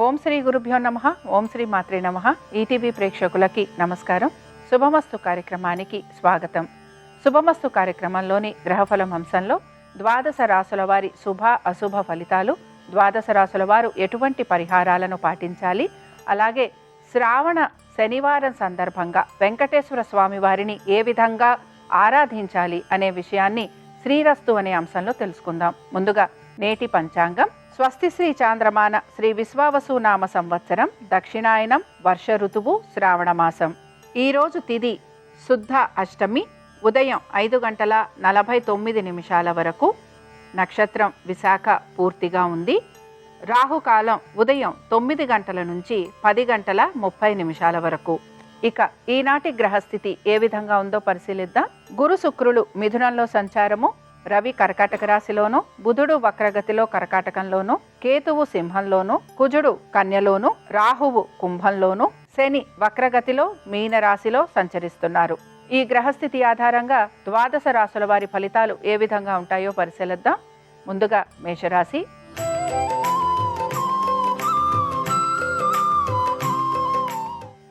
ఓం శ్రీ గురుభ్యో నమః. ఓం శ్రీ మాత్రే నమః. ఈటీవీ ప్రేక్షకులకి నమస్కారం. శుభమస్తు కార్యక్రమానికి స్వాగతం. శుభమస్తు కార్యక్రమంలోని గ్రహఫలం అంశంలో ద్వాదశ రాసుల వారి శుభ అశుభ ఫలితాలు, ద్వాదశ రాసుల వారు ఎటువంటి పరిహారాలను పాటించాలి, అలాగే శ్రావణ శనివారం సందర్భంగా వెంకటేశ్వర స్వామి వారిని ఏ విధంగా ఆరాధించాలి అనే విషయాన్ని శ్రీరస్తు అనే అంశంలో తెలుసుకుందాం. ముందుగా నేటి పంచాంగం. స్వస్తి శ్రీ చాంద్రమాన శ్రీ విశ్వావసునామ సంవత్సరం, దక్షిణాయనం, వర్ష ఋతువు, శ్రావణ మాసం. ఈరోజు తిథి శుద్ధ అష్టమి, ఉదయం 5:49 వరకు. నక్షత్రం విశాఖ పూర్తిగా ఉంది. రాహుకాలం ఉదయం 9 గంటల నుంచి 10:30 వరకు. ఇక ఈనాటి గ్రహస్థితి ఏ విధంగా ఉందో పరిశీలిద్దాం. గురు శుక్రులు మిథునంలో సంచారము, రవి కర్కాటక రాశిలోను, బుధుడు వక్రగతిలో కర్కాటకంలోను, కేతువు సింహంలోను, కుజుడు కన్యలోను, రాహువు కుంభంలోను, శని వక్రగతిలో మీన రాశిలో సంచరిస్తున్నారు. ఈ గ్రహస్థితి ఆధారంగా ద్వాదశ రాశుల వారి ఫలితాలు ఏ విధంగా ఉంటాయో పరిశీలిద్దాం. ముందుగా మేషరాశి.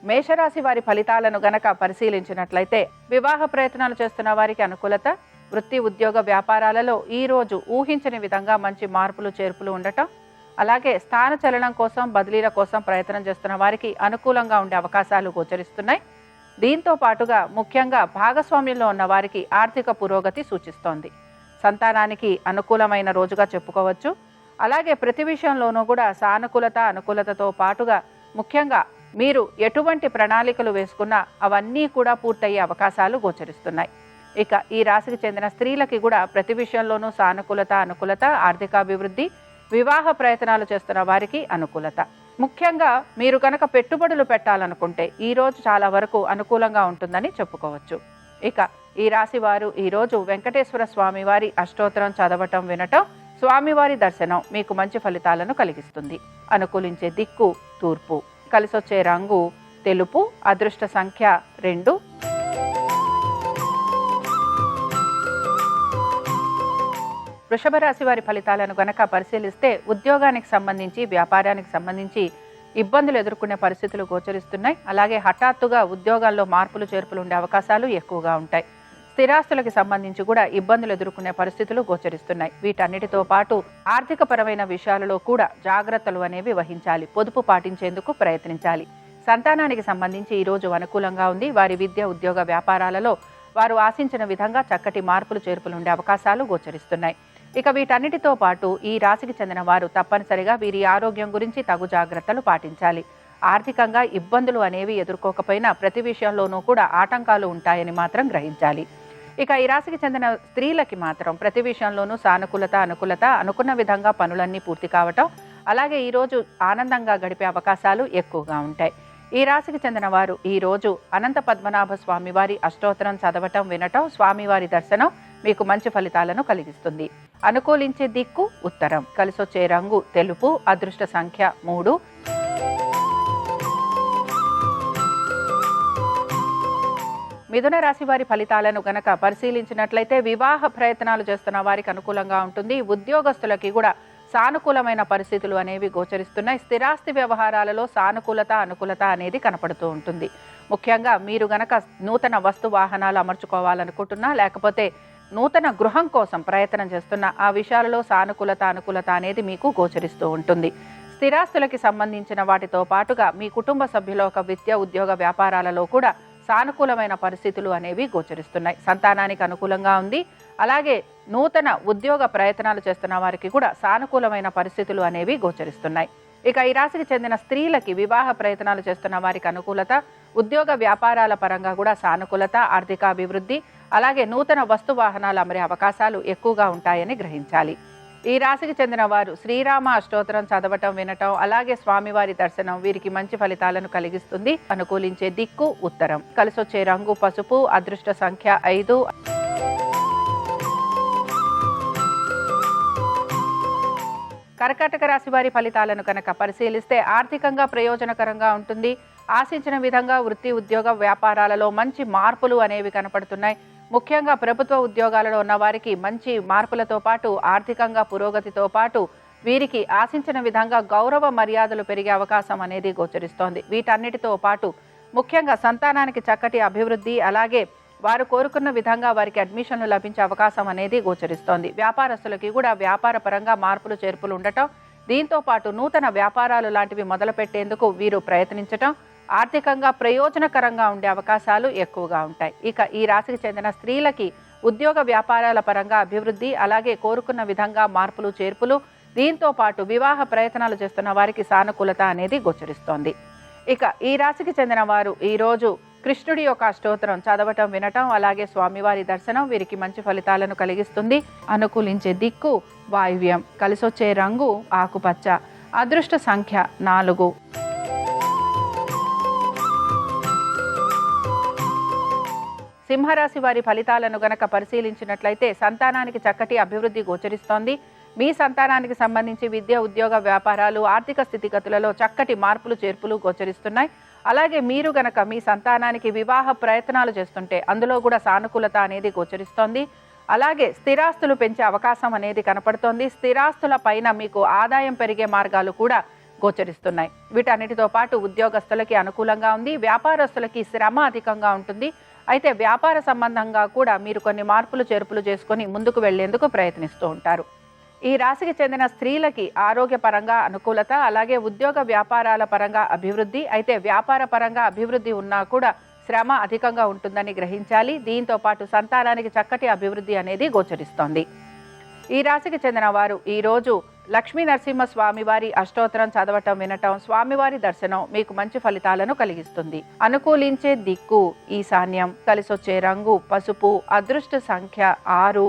మేషరాశి వారి ఫలితాలను గనక పరిశీలించినట్లయితే వివాహ ప్రయత్నాలు చేస్తున్న వారికి అనుకూలత, వృత్తి ఉద్యోగ వ్యాపారాలలో ఈరోజు ఊహించని విధంగా మంచి మార్పులు చేర్పులు ఉండటం, అలాగే స్థాన చలనం కోసం బదిలీల కోసం ప్రయత్నం చేస్తున్న వారికి అనుకూలంగా ఉండే అవకాశాలు గోచరిస్తున్నాయి. దీంతో పాటుగా ముఖ్యంగా భాగస్వామ్యంలో ఉన్న వారికి ఆర్థిక పురోగతి సూచిస్తోంది. సంతానానికి అనుకూలమైన రోజుగా చెప్పుకోవచ్చు. అలాగే ప్రతి విషయంలోనూ కూడా సానుకూలత అనుకూలతతో పాటుగా ముఖ్యంగా మీరు ఎటువంటి ప్రణాళికలు వేసుకున్నా అవన్నీ కూడా పూర్తయ్యే అవకాశాలు గోచరిస్తున్నాయి. ఇక ఈ రాశికి చెందిన స్త్రీలకి కూడా ప్రతి విషయంలోనూ సానుకూలత అనుకూలత, ఆర్థికాభివృద్ధి, వివాహ ప్రయత్నాలు చేస్తున్న వారికి అనుకూలత. ముఖ్యంగా మీరు కనుక పెట్టుబడులు పెట్టాలనుకుంటే ఈరోజు చాలా వరకు అనుకూలంగా ఉంటుందని చెప్పుకోవచ్చు. ఇక ఈ రాశి వారు ఈరోజు వెంకటేశ్వర స్వామి వారి అష్టోత్తరం చదవటం, వినటం, స్వామివారి దర్శనం మీకు మంచి ఫలితాలను కలిగిస్తుంది. అనుకూలించే దిక్కు తూర్పు. కలిసొచ్చే రంగు తెలుపు. అదృష్ట సంఖ్య 2. వృషభ రాశి వారి ఫలితాలను గనక పరిశీలిస్తే ఉద్యోగానికి సంబంధించి, వ్యాపారానికి సంబంధించి ఇబ్బందులు ఎదుర్కొనే పరిస్థితులు గోచరిస్తున్నాయి. అలాగే హఠాత్తుగా ఉద్యోగాల్లో మార్పులు చేర్పులు ఉండే అవకాశాలు ఎక్కువగా ఉంటాయి. స్థిరాస్తులకు సంబంధించి కూడా ఇబ్బందులు ఎదుర్కొనే పరిస్థితులు గోచరిస్తున్నాయి. వీటన్నిటితో పాటు ఆర్థిక పరమైన విషయాలలో కూడా జాగ్రత్తలు అనేవి వహించాలి. పొదుపు పాటించేందుకు ప్రయత్నించాలి. సంతానానికి సంబంధించి ఈరోజు అనుకూలంగా ఉంది. వారి విద్య ఉద్యోగ వ్యాపారాలలో వారు ఆశించిన విధంగా చక్కటి మార్పులు చేర్పులు ఉండే అవకాశాలు గోచరిస్తున్నాయి. ఇక వీటన్నిటితో పాటు ఈ రాశికి చెందిన వారు తప్పనిసరిగా వీరి ఆరోగ్యం గురించి తగు జాగ్రత్తలు పాటించాలి. ఆర్థికంగా ఇబ్బందులు అనేవి ఎదుర్కోకపోయినా ప్రతి విషయంలోనూ కూడా ఆటంకాలు ఉంటాయని మాత్రం గ్రహించాలి. ఇక ఈ రాశికి చెందిన స్త్రీలకి మాత్రం ప్రతి విషయంలోనూ సానుకూలత అనుకూలత, అనుకున్న విధంగా పనులన్నీ పూర్తి కావటం, అలాగే ఈరోజు ఆనందంగా గడిపే అవకాశాలు ఎక్కువగా ఉంటాయి. ఈ రాశికి చెందిన వారు ఈరోజు అనంత పద్మనాభ స్వామి వారి అష్టోత్తరం చదవటం, వినటం, స్వామివారి దర్శనం మీకు మంచి ఫలితాలను కలిగిస్తుంది. అనుకూలించే దిక్కు ఉత్తరం. కలిసొచ్చే రంగు తెలుపు. అదృష్ట సంఖ్య 3. మిథున రాశి వారి ఫలితాలను గనక పరిశీలించినట్లయితే వివాహ ప్రయత్నాలు చేస్తున్న వారికి అనుకూలంగా ఉంటుంది. ఉద్యోగస్తులకి కూడా సానుకూలమైన పరిస్థితులు అనేవి గోచరిస్తున్నాయి. స్థిరాస్తి వ్యవహారాలలో సానుకూలత అనుకూలత అనేది కనపడుతూ ఉంటుంది. ముఖ్యంగా మీరు గనక నూతన వస్తు వాహనాలు అమర్చుకోవాలనుకుంటున్నా, లేకపోతే నూతన గృహం కోసం ప్రయత్నం చేస్తున్న ఆ విషయాలలో సానుకూలత అనుకూలత అనేది మీకు గోచరిస్తూ ఉంటుంది. స్థిరాస్తులకి సంబంధించిన వాటితో పాటుగా మీ కుటుంబ సభ్యుల ఒక విద్య ఉద్యోగ వ్యాపారాలలో కూడా సానుకూలమైన పరిస్థితులు అనేవి గోచరిస్తున్నాయి. సంతానానికి అనుకూలంగా ఉంది. అలాగే నూతన ఉద్యోగ ప్రయత్నాలు చేస్తున్న వారికి కూడా సానుకూలమైన పరిస్థితులు అనేవి గోచరిస్తున్నాయి. ఇక ఈ రాశికి చెందిన స్త్రీలకి వివాహ ప్రయత్నాలు చేస్తున్న వారికి అనుకూలత, ఉద్యోగ వ్యాపారాల పరంగా కూడా సానుకూలత, ఆర్థికాభివృద్ధి, అలాగే నూతన వస్తు వాహనాలు అమరే అవకాశాలు ఎక్కువగా ఉంటాయని గ్రహించాలి. ఈ రాశికి చెందిన వారు శ్రీరామ అష్టోత్తరం చదవటం, వినటం, అలాగే స్వామివారి దర్శనం వీరికి మంచి ఫలితాలను కలిగిస్తుంది. అనుకూలించే దిక్కు ఉత్తరం. కలిసొచ్చే రంగు పసుపు. అదృష్ట సంఖ్య 5. కర్కాటక రాశి వారి ఫలితాలను కనుక పరిశీలిస్తే ఆర్థికంగా ప్రయోజనకరంగా ఉంటుంది. ఆశించిన విధంగా వృత్తి ఉద్యోగ వ్యాపారాలలో మంచి మార్పులు అనేవి కనపడుతున్నాయి. ముఖ్యంగా ప్రభుత్వ ఉద్యోగాలలో ఉన్న వారికి మంచి మార్పులతో పాటు ఆర్థికంగా పురోగతితో పాటు వీరికి ఆశించిన విధంగా గౌరవ మర్యాదలు పెరిగే అవకాశం అనేది గోచరిస్తోంది. వీటన్నిటితో పాటు ముఖ్యంగా సంతానానికి చక్కటి అభివృద్ధి, అలాగే వారు కోరుకున్న విధంగా వారికి అడ్మిషన్లు లభించే అవకాశం అనేది గోచరిస్తోంది. వ్యాపారస్తులకి కూడా వ్యాపార పరంగా మార్పులు చేర్పులు ఉండటం, దీంతో పాటు నూతన వ్యాపారాలు లాంటివి మొదలుపెట్టేందుకు వీరు ప్రయత్నించటం ఆర్థికంగా ప్రయోజనకరంగా ఉండే అవకాశాలు ఎక్కువగా ఉంటాయి. ఇక ఈ రాశికి చెందిన స్త్రీలకి ఉద్యోగ వ్యాపారాల పరంగా అభివృద్ధి, అలాగే కోరుకున్న విధంగా మార్పులు చేర్పులు, దీంతో పాటు వివాహ ప్రయత్నాలు చేస్తున్న వారికి సానుకూలత అనేది గోచరిస్తోంది. ఇక ఈ రాశికి చెందిన వారు ఈరోజు కృష్ణుడి యొక్క అష్టోత్తరం చదవటం, వినటం, అలాగే స్వామివారి దర్శనం వీరికి మంచి ఫలితాలను కలిగిస్తుంది. అనుకూలించే దిక్కు వాయువ్యం, కలిసొచ్చే రంగు ఆకుపచ్చ, అదృష్ట సంఖ్య 4. సింహరాశి వారి ఫలితాలను గనక పరిశీలించినట్లయితే సంతానానికి చక్కటి అభివృద్ధి గోచరిస్తోంది. మీ సంతానానికి సంబంధించి విద్య, ఉద్యోగ, వ్యాపారాలు, ఆర్థిక స్థితిగతులలో చక్కటి మార్పులు చేర్పులు గోచరిస్తున్నాయి. అలాగే మీరు గనక మీ సంతానానికి వివాహ ప్రయత్నాలు చేస్తుంటే అందులో కూడా సానుకూలత అనేది గోచరిస్తోంది. అలాగే స్థిరాస్తులు పెంచే అవకాశం అనేది కనపడుతోంది. స్థిరాస్తుల పైన మీకు ఆదాయం పెరిగే మార్గాలు కూడా గోచరిస్తున్నాయి. వీటన్నిటితో పాటు ఉద్యోగస్తులకి అనుకూలంగా ఉంది. వ్యాపారస్తులకి శ్రమ అధికంగా ఉంటుంది. అయితే వ్యాపార సంబంధంగా కూడా మీరు కొన్ని మార్పులు చేర్పులు చేసుకొని ముందుకు వెళ్లేందుకు ప్రయత్నిస్తూ ఉంటారు. ఈ రాశికి చెందిన స్త్రీలకి ఆరోగ్యపరంగా అనుకూలత, అలాగే ఉద్యోగ వ్యాపారాల పరంగా అభివృద్ధి. అయితే వ్యాపార పరంగా అభివృద్ధి ఉన్నా కూడా శ్రమ అధికంగా ఉంటుందని గ్రహించాలి. దీంతో పాటు సంతానానికి చక్కటి అభివృద్ధి అనేది గోచరిస్తోంది. ఈ రాశికి చెందిన వారు ఈరోజు లక్ష్మీ నరసింహ స్వామివారి అష్టోత్తరం చదవటం, వినటం, స్వామివారి దర్శనం మీకు మంచి ఫలితాలను కలిగిస్తుంది. అనుకూలించే దిక్కు ఈశాన్యం, కలిసొచ్చే రంగు పసుపు, అదృష్ట సంఖ్య 6.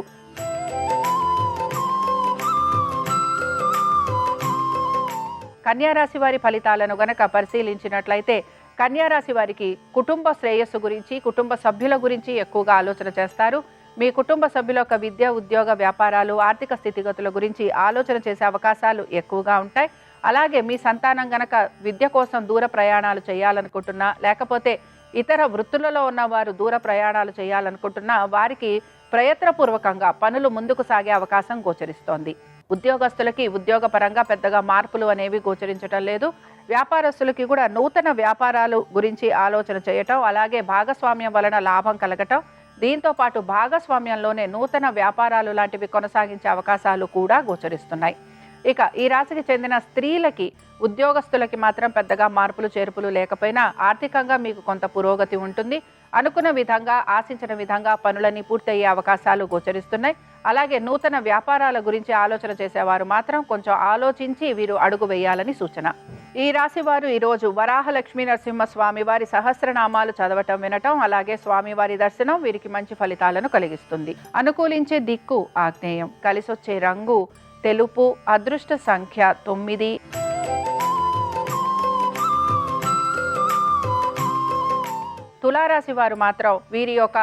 కన్యారాశి వారి ఫలితాలను గనక పరిశీలించినట్లయితే కన్యారాశి వారికి కుటుంబ శ్రేయస్సు గురించి, కుటుంబ సభ్యుల గురించి ఎక్కువగా ఆలోచన చేస్తారు. మీ కుటుంబ సభ్యుల యొక్క విద్య, ఉద్యోగ, వ్యాపారాలు, ఆర్థిక స్థితిగతుల గురించి ఆలోచన చేసే అవకాశాలు ఎక్కువగా ఉంటాయి. అలాగే మీ సంతానం గనక విద్య కోసం దూర ప్రయాణాలు చేయాలనుకుంటున్నా, లేకపోతే ఇతర వృత్తులలో ఉన్న వారు దూర ప్రయాణాలు చేయాలనుకుంటున్నా వారికి ప్రయత్నపూర్వకంగా పనులు ముందుకు సాగే అవకాశం గోచరిస్తోంది. ఉద్యోగస్తులకి ఉద్యోగపరంగా పెద్దగా మార్పులు అనేవి గోచరించటం లేదు. వ్యాపారస్తులకి కూడా నూతన వ్యాపారాలు గురించి ఆలోచన చేయటం, అలాగే భాగస్వామ్యం వలన లాభం కలగటం, దీంతో పాటు భాగస్వామ్యంలోనే నూతన వ్యాపారాలు లాంటివి కొనసాగించే అవకాశాలు కూడా గోచరిస్తున్నాయి. ఇక ఈ రాశికి చెందిన స్త్రీలకి, ఉద్యోగస్తులకి మాత్రం పెద్దగా మార్పులు చేర్పులు లేకపోయినా ఆర్థికంగా మీకు కొంత పురోగతి ఉంటుంది. అనుకున్న విధంగా, ఆశించిన విధంగా పనులన్నీ పూర్తయ్యే అవకాశాలు గోచరిస్తున్నాయి. అలాగే నూతన వ్యాపారాల గురించి ఆలోచన చేసేవారు మాత్రం కొంచెం ఆలోచించి వీరు అడుగు వేయాలని సూచన. ఈ రాశి వారు ఈరోజు వరాహ లక్ష్మీ నరసింహ స్వామివారి సహస్రనామాలు చదవటం, వినటం, అలాగే స్వామివారి దర్శనం వీరికి మంచి ఫలితాలను కలిగిస్తుంది. అనుకూలించే దిక్కు ఆగ్నేయం, కలిసొచ్చే రంగు తెలుపు, అదృష్ట సంఖ్య 9. తులారాశి వారు మాత్రం వీరి యొక్క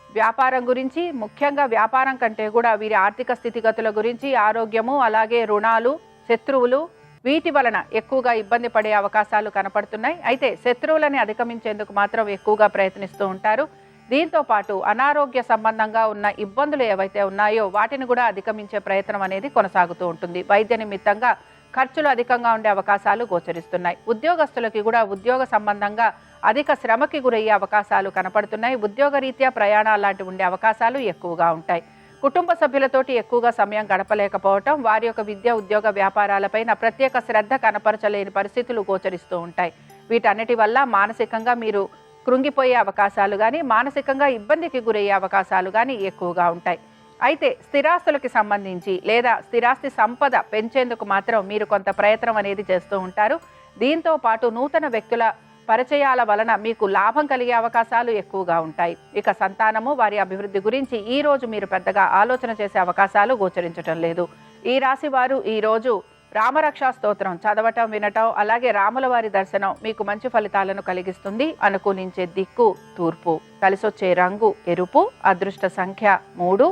వ్యాపారం గురించి, ముఖ్యంగా వ్యాపారం కంటే కూడా వీరి ఆర్థిక స్థితిగతుల గురించి, ఆరోగ్యము, అలాగే రుణాలు, శత్రువులు, వీటి వలన ఎక్కువగా ఇబ్బంది పడే అవకాశాలు కనపడుతున్నాయి. అయితే శత్రువులని అధిగమించేందుకు మాత్రం ఎక్కువగా ప్రయత్నిస్తూ ఉంటారు. దీంతో పాటు అనారోగ్య సంబంధంగా ఉన్న ఇబ్బందులు ఏవైతే ఉన్నాయో వాటిని కూడా అధిగమించే ప్రయత్నం అనేది కొనసాగుతూ ఉంటుంది. వైద్య నిమిత్తంగా ఖర్చులు అధికంగా ఉండే అవకాశాలు గోచరిస్తున్నాయి. ఉద్యోగస్తులకి కూడా ఉద్యోగ సంబంధంగా అధిక శ్రమకి గురయ్యే అవకాశాలు కనపడుతున్నాయి. ఉద్యోగరీత్యా ప్రయాణాలు లాంటివి ఉండే అవకాశాలు ఎక్కువగా ఉంటాయి. కుటుంబ సభ్యులతోటి ఎక్కువగా సమయం గడపలేకపోవటం, వారి యొక్క విద్య, ఉద్యోగ, వ్యాపారాలపైన ప్రత్యేక శ్రద్ధ కనపరచలేని పరిస్థితులు గోచరిస్తూ ఉంటాయి. వీటన్నిటి వల్ల మానసికంగా మీరు కృంగిపోయే అవకాశాలు కానీ, మానసికంగా ఇబ్బందికి గురయ్యే అవకాశాలు కానీ ఎక్కువగా ఉంటాయి. అయితే స్థిరాస్తులకి సంబంధించి లేదా స్థిరాస్తి సంపద పెంచేందుకు మాత్రం మీరు కొంత ప్రయత్నం అనేది చేస్తూ ఉంటారు. దీంతో పాటు నూతన వ్యక్తుల పరిచయాల వలన మీకు లాభం కలిగే అవకాశాలు ఎక్కువగా ఉంటాయి. ఇక సంతానము, వారి అభివృద్ధి గురించి ఈ రోజు మీరు పెద్దగా ఆలోచన చేసే అవకాశాలు గోచరించటం లేదు. ఈ రాశి వారు ఈరోజు రామరక్షా స్తోత్రం చదవటం, వినటం, అలాగే రాముల వారి దర్శనం మీకు మంచి ఫలితాలను కలిగిస్తుంది. అనుకూలించే దిక్కు తూర్పు, కలిసొచ్చే రంగు ఎరుపు, అదృష్ట సంఖ్య 3.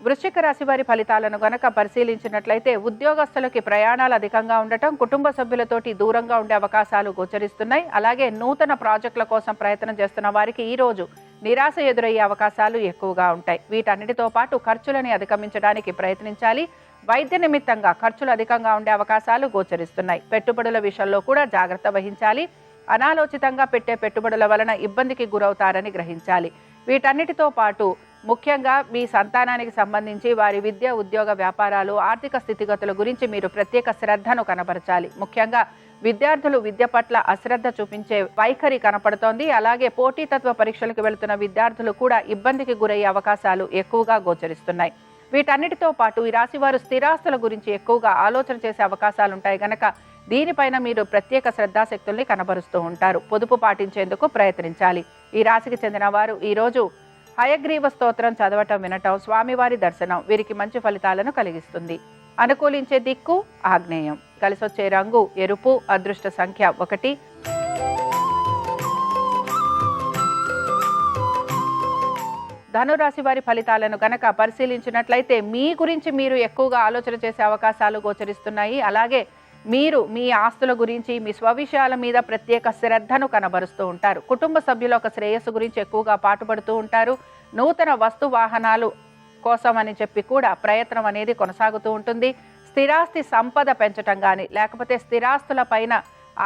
వృశ్చిక రాశి వారి ఫలితాలను గనక పరిశీలించినట్లయితే ఉద్యోగస్తులకి ప్రయాణాలు అధికంగా ఉండటం, కుటుంబ సభ్యులతోటి దూరంగా ఉండే అవకాశాలు గోచరిస్తున్నాయి. అలాగే నూతన ప్రాజెక్టుల కోసం ప్రయత్నం చేస్తున్న వారికి ఈరోజు నిరాశ ఎదురయ్యే అవకాశాలు ఎక్కువగా ఉంటాయి. వీటన్నిటితో పాటు ఖర్చులని అధిగమించడానికి ప్రయత్నించాలి. వైద్య నిమిత్తంగా ఖర్చులు అధికంగా ఉండే అవకాశాలు గోచరిస్తున్నాయి. పెట్టుబడుల విషయంలో కూడా జాగ్రత్త వహించాలి. అనాలోచితంగా పెట్టే పెట్టుబడుల వలన ఇబ్బందికి గురవుతారని గ్రహించాలి. వీటన్నిటితో పాటు ముఖ్యంగా మీ సంతానానికి సంబంధించి వారి విద్య, ఉద్యోగ, వ్యాపారాలు, ఆర్థిక స్థితిగతుల గురించి మీరు ప్రత్యేక శ్రద్ధను కనబరచాలి. ముఖ్యంగా విద్యార్థులు విద్య పట్ల అశ్రద్ధ చూపించే వైఖరి కనపడుతోంది. అలాగే పోటీతత్వ పరీక్షలకు వెళుతున్న విద్యార్థులు కూడా ఇబ్బందికి గురయ్యే అవకాశాలు ఎక్కువగా గోచరిస్తున్నాయి. వీటన్నిటితో పాటు ఈ రాశి వారు స్థిరాస్తుల గురించి ఎక్కువగా ఆలోచన చేసే అవకాశాలు ఉంటాయి గనక దీనిపైన మీరు ప్రత్యేక శ్రద్ధాశక్తుల్ని కనబరుస్తూ ఉంటారు. పొదుపు పాటించేందుకు ప్రయత్నించాలి. ఈ రాశికి చెందిన వారు ఈరోజు హయగ్రీవ స్తోత్రం చదవటం, వినటం, స్వామివారి దర్శనం వీరికి మంచి ఫలితాలను కలిగిస్తుంది. అనుకూలించే దిక్కు ఆగ్నేయం. కలిసొచ్చే రంగు ఎరుపు. అదృష్ట సంఖ్య 1. ధనురాశి వారి ఫలితాలను గనక పరిశీలించినట్లయితే మీ గురించి మీరు ఎక్కువగా ఆలోచన చేసే అవకాశాలు గోచరిస్తున్నాయి. అలాగే మీరు మీ ఆస్తుల గురించి, మీ స్వవిషయాల మీద ప్రత్యేక శ్రద్ధను కనబరుస్తూ ఉంటారు. కుటుంబ సభ్యుల ఒక శ్రేయస్సు గురించి ఎక్కువగా పాటుపడుతూ ఉంటారు. నూతన వస్తు వాహనాలు కోసం అని చెప్పి కూడా ప్రయత్నం అనేది కొనసాగుతూ ఉంటుంది. స్థిరాస్తి సంపద పెంచటం కానీ లేకపోతే స్థిరాస్తుల పైన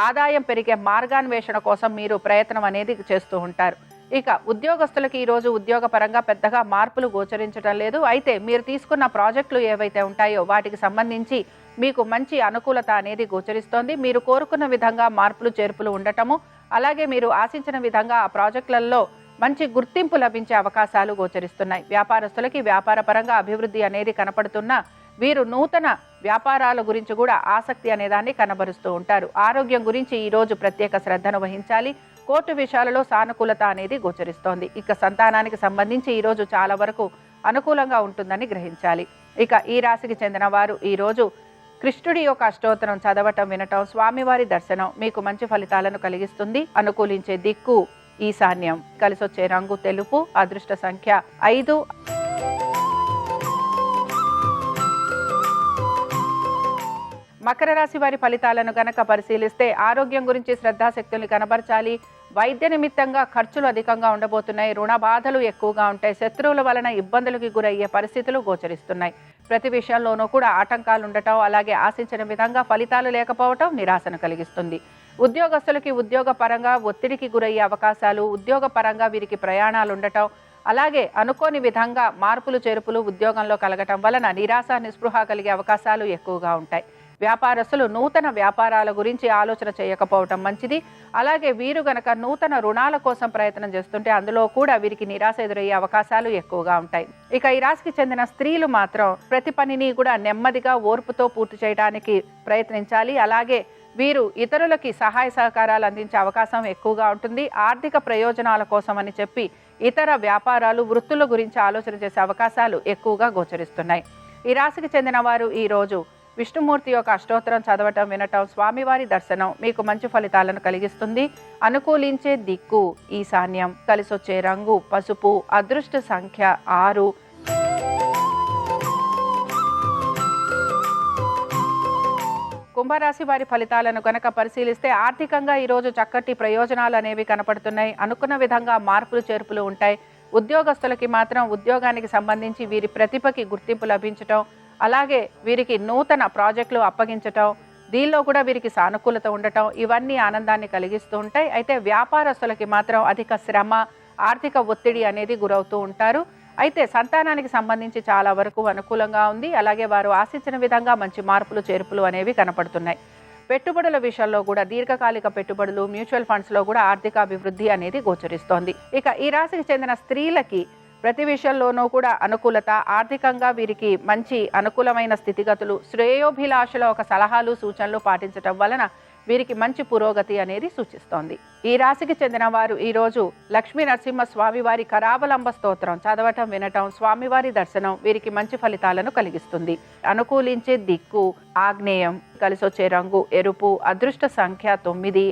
ఆదాయం పెరిగే మార్గాన్వేషణ కోసం మీరు ప్రయత్నం అనేది చేస్తూ ఉంటారు. ఇక ఉద్యోగస్తులకి ఈరోజు ఉద్యోగపరంగా పెద్దగా మార్పులు గోచరించడం లేదు. అయితే మీరు తీసుకున్న ప్రాజెక్టులు ఏవైతే ఉంటాయో వాటికి సంబంధించి మీకు మంచి అనుకూలత అనేది గోచరిస్తోంది. మీరు కోరుకున్న విధంగా మార్పులు చేర్పులు ఉండటము, అలాగే మీరు ఆశించిన విధంగా ఆ ప్రాజెక్టులలో మంచి గుర్తింపు లభించే అవకాశాలు గోచరిస్తున్నాయి. వ్యాపారస్తులకి వ్యాపారపరంగా అభివృద్ధి అనేది కనపడుతున్నా వీరు నూతన వ్యాపారాల గురించి కూడా ఆసక్తి అనేదాన్ని కనబరుస్తూ ఉంటారు. ఆరోగ్యం గురించి ఈరోజు ప్రత్యేక శ్రద్ధను వహించాలి. కోర్టు విషయాలలో సానుకూలత అనేది గోచరిస్తోంది. ఇక సంతానానికి సంబంధించి ఈరోజు చాలా వరకు అనుకూలంగా ఉంటుందని గ్రహించాలి. ఇక ఈ రాశికి చెందిన వారు ఈరోజు కృష్ణుడి యొక్క అష్టోత్తరం చదవటం, వినటం, స్వామివారి దర్శనం మీకు మంచి ఫలితాలను కలిగిస్తుంది. అనుకూలించే దిక్కు ఈశాన్యం. కలిసొచ్చే రంగు తెలుపు. అదృష్ట సంఖ్య 5. మకర రాశి వారి ఫలితాలను గనక పరిశీలిస్తే ఆరోగ్యం గురించి శ్రద్ధాశక్తుల్ని కనబరచాలి. వైద్య నిమిత్తంగా ఖర్చులు అధికంగా ఉండబోతున్నాయి. రుణ బాధలు ఎక్కువగా ఉంటాయి. శత్రువుల వలన ఇబ్బందులకి గురయ్యే పరిస్థితులు గోచరిస్తున్నాయి. ప్రతి విషయంలోనూ కూడా ఆటంకాలు ఉండటం, అలాగే ఆశించిన విధంగా ఫలితాలు లేకపోవటం నిరాశను కలిగిస్తుంది. ఉద్యోగస్తులకి ఉద్యోగ పరంగా ఒత్తిడికి గురయ్యే అవకాశాలు, ఉద్యోగ పరంగా వీరికి ప్రయాణాలు ఉండటం, అలాగే అనుకోని విధంగా మార్పులు చేర్పులు ఉద్యోగంలో కలగటం వలన నిరాశ, నిస్పృహ కలిగే అవకాశాలు ఎక్కువగా ఉంటాయి. వ్యాపారస్తులు నూతన వ్యాపారాల గురించి ఆలోచన చేయకపోవటం మంచిది. అలాగే వీరు గనక నూతన రుణాల కోసం ప్రయత్నం చేస్తుంటే అందులో కూడా వీరికి నిరాశ ఎదురయ్యే అవకాశాలు ఎక్కువగా ఉంటాయి. ఇక ఈ రాశికి చెందిన స్త్రీలు మాత్రం ప్రతి పనిని కూడా నెమ్మదిగా ఓర్పుతో పూర్తి చేయడానికి ప్రయత్నించాలి. అలాగే వీరు ఇతరులకి సహాయ సహకారాలు అందించే అవకాశం ఎక్కువగా ఉంటుంది. ఆర్థిక ప్రయోజనాల కోసం అని చెప్పి ఇతర వ్యాపారాలు, వృత్తుల గురించి ఆలోచన చేసే అవకాశాలు ఎక్కువగా గోచరిస్తున్నాయి. ఈ రాశికి చెందిన వారు ఈరోజు విష్ణుమూర్తి యొక్క అష్టోత్తరం చదవటం, వినటం, స్వామివారి దర్శనం మీకు మంచి ఫలితాలను కలిగిస్తుంది. అనుకూలించే దిక్కు ఈశాన్యం. కలిసొచ్చే రంగు పసుపు. అదృష్ట సంఖ్య 6. కుంభరాశి వారి ఫలితాలను కనుక పరిశీలిస్తే ఆర్థికంగా ఈరోజు చక్కటి ప్రయోజనాలు అనేవి కనపడుతున్నాయి. అనుకున్న విధంగా మార్పులు చేర్పులు ఉంటాయి. ఉద్యోగస్తులకి మాత్రం ఉద్యోగానికి సంబంధించి వీరి ప్రతిభకి గుర్తింపు లభించటం, అలాగే వీరికి నూతన ప్రాజెక్టులు అప్పగించటం, దీనిలో కూడా వీరికి సానుకూలత ఉండటం ఇవన్నీ ఆనందాన్ని కలిగిస్తూ ఉంటాయి. అయితే వ్యాపారస్తులకి మాత్రం అధిక శ్రమ, ఆర్థిక ఒత్తిడి అనేది గురవుతూ ఉంటారు. అయితే సంతానానికి సంబంధించి చాలా వరకు అనుకూలంగా ఉంది. అలాగే వారు ఆశించిన విధంగా మంచి మార్పులు చేర్పులు అనేవి కనపడుతున్నాయి. పెట్టుబడుల విషయంలో కూడా దీర్ఘకాలిక పెట్టుబడులు, మ్యూచువల్ ఫండ్స్లో కూడా ఆర్థిక అభివృద్ధి అనేది గోచరిస్తోంది. ఇక ఈ రాశికి చెందిన స్త్రీలకి ప్రతి విషయంలోనూ కూడా అనుకూలత, ఆర్థికంగా వీరికి మంచి అనుకూలమైన స్థితిగతులు, శ్రేయోభిలాషల ఒక సలహాలు సూచనలు పాటించడం వలన వీరికి మంచి పురోగతి అనేది సూచిస్తోంది. ఈ రాశికి చెందిన వారు ఈరోజు లక్ష్మీ నరసింహ స్వామివారి కరావలంబ స్తోత్రం చదవటం, వినటం, స్వామివారి దర్శనం వీరికి మంచి ఫలితాలను కలిగిస్తుంది. అనుకూలించే దిక్కు ఆగ్నేయం. కలిసొచ్చే రంగు ఎరుపు. అదృష్ట సంఖ్య 9.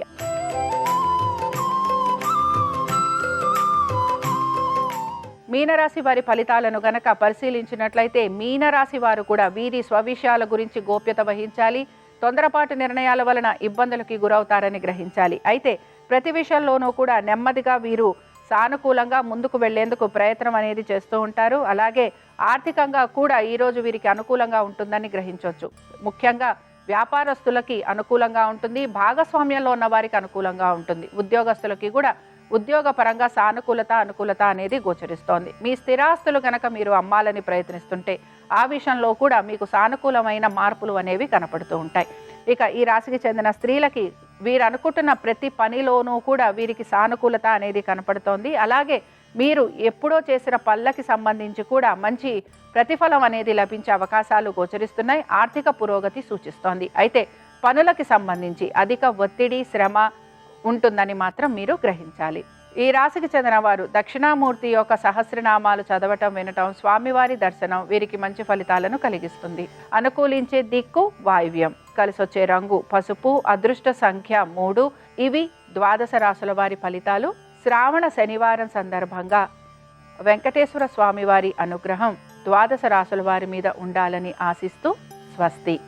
మీనరాశి వారి ఫలితాలను గనక పరిశీలించినట్లయితే మీనరాశి వారు కూడా వీరి స్వవిషయాల గురించి గోప్యత వహించాలి. తొందరపాటు నిర్ణయాల వలన ఇబ్బందులకి గురవుతారని గ్రహించాలి. అయితే ప్రతి విషయంలోనూ కూడా నెమ్మదిగా వీరు సానుకూలంగా ముందుకు వెళ్లేందుకు ప్రయత్నం అనేది చేస్తూ ఉంటారు. అలాగే ఆర్థికంగా కూడా ఈరోజు వీరికి అనుకూలంగా ఉంటుందని గ్రహించవచ్చు. ముఖ్యంగా వ్యాపారస్తులకి అనుకూలంగా ఉంటుంది, భాగస్వామ్యంలో ఉన్న వారికి అనుకూలంగా ఉంటుంది. ఉద్యోగస్తులకి కూడా ఉద్యోగ పరంగా సానుకూలత అనుకూలత అనేది గోచరిస్తోంది. మీ స్థిరాస్తులు కనుక మీరు అమ్మాలని ప్రయత్నిస్తుంటే ఆ విషయంలో కూడా మీకు సానుకూలమైన మార్పులు అనేవి కనపడుతూ ఉంటాయి. ఇక ఈ రాశికి చెందిన స్త్రీలకి వీరు అనుకుంటున్న ప్రతి పనిలోనూ కూడా వీరికి సానుకూలత అనేది కనపడుతోంది. అలాగే మీరు ఎప్పుడో చేసిన పనులకి సంబంధించి కూడా మంచి ప్రతిఫలం అనేది లభించే అవకాశాలు గోచరిస్తున్నాయి. ఆర్థిక పురోగతి సూచిస్తోంది. అయితే పనులకి సంబంధించి అధిక ఒత్తిడి, శ్రమ ఉంటుందని మాత్రం మీరు గ్రహించాలి. ఈ రాశికి చెందిన వారు దక్షిణామూర్తి యొక్క సహస్రనామాలు చదవటం, వినటం, స్వామివారి దర్శనం వీరికి మంచి ఫలితాలను కలిగిస్తుంది. అనుకూలించే దిక్కు వాయువ్యం, కలిసొచ్చే రంగు పసుపు, అదృష్ట సంఖ్య 3. ఇవి ద్వాదశ రాశుల వారి ఫలితాలు. శ్రావణ శనివారం సందర్భంగా వెంకటేశ్వర స్వామివారి అనుగ్రహం ద్వాదశ రాశుల వారి మీద ఉండాలని ఆశిస్తూ స్వస్తి.